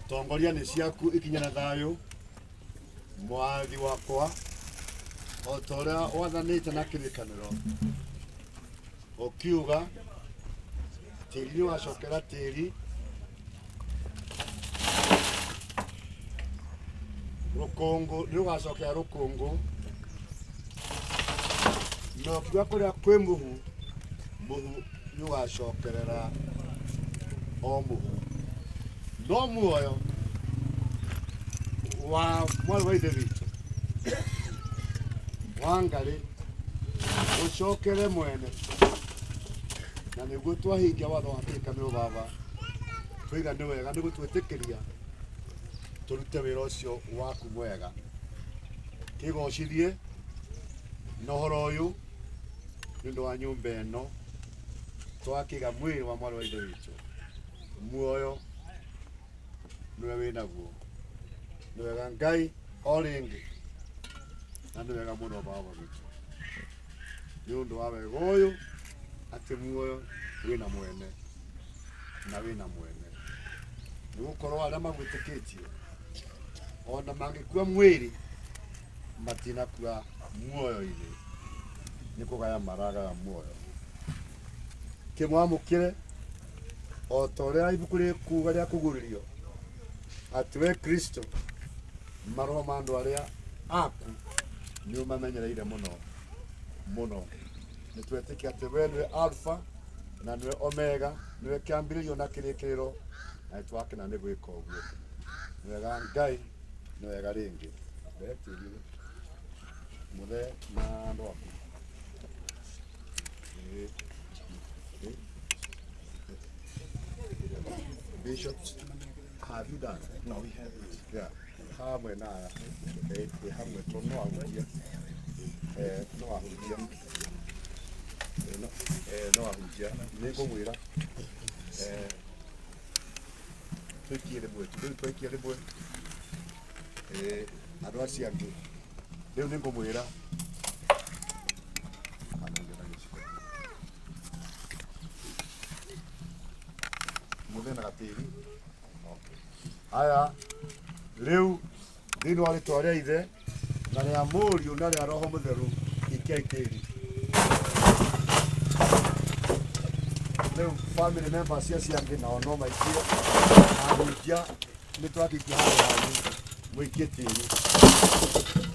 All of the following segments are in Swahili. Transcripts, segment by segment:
Tongoria nĩ ciaku ikinya na thayũ mwathi wakwa o ta ũrĩa wathanĩte na kĩrĩkanĩro ũkiuga tĩri nĩ wacokera tĩri rũkũngũ nĩ ũgacokera rũkũngũ na ũkiuga kũrĩa kwĩ mũhu nĩ ũgacokerera o mũhu no muoyo wa mwarĩ wa ithe witũ Wangari ũcokere mwene na nĩguo twahingia watho wa kĩrĩkanĩro baba twiga nĩ wega nĩguo twĩtĩkĩria tũrute wĩra ũcio waku mwega kĩgocithie na ũhoro ũyũ nĩ ũndũ wa nyũmba ĩno twakĩiga mwĩrĩ wa mwarĩ wa ithe witũ muoyo nĩwe wĩnaguo nĩ wega Ngai o rĩngĩ na nĩ wega mũno baba witũ nĩ ũndũ wa wega ũyũ atĩ muoyo wĩna mwene na wĩna mwene nĩ gũkorwo arĩa magwĩtĩkĩtie ona mangĩkua mwĩrĩ matinakua muoyo-inĩ nĩ kũgaya maragaya muoyo kĩmwamũkĩre o ta ũrĩa ibuku rĩkuuga rĩa kũgurĩrio atĩ we Kristo maroho ma andũ arĩa aku nĩ ũmamenyereire mũno mũno nĩ twetĩkia atĩ we nĩwe Alpha na nĩwe Omega nĩwe kĩambĩrĩrio na kĩrĩkĩrĩro na nĩ twakena nĩ gwĩka ũguo nĩ wega Ngai nĩ wega rĩngĩ ndetĩrie mũthe na andũ aku Bishop, have you done it? No, we haven't. Yeah. Hamwe na hamwe to no ahujia. No ahujia. No ahujia. Niko mwira. Twikire bwe. Twikire bwe. Andũ acio angĩ. Rĩu nĩ ngũmwĩra mũthenya gatĩri. Aya rĩu thĩinĩ wa rĩtwa rĩa ithe na rĩa mũriũ na rĩa roho mũtheru ikia tĩri. Rĩu family members cia angĩ nao no maikie ahunjia nĩ twakĩikia handũ hanyu mũikie tĩri.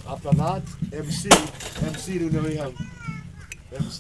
After that MC rĩu nĩ wĩ hau MC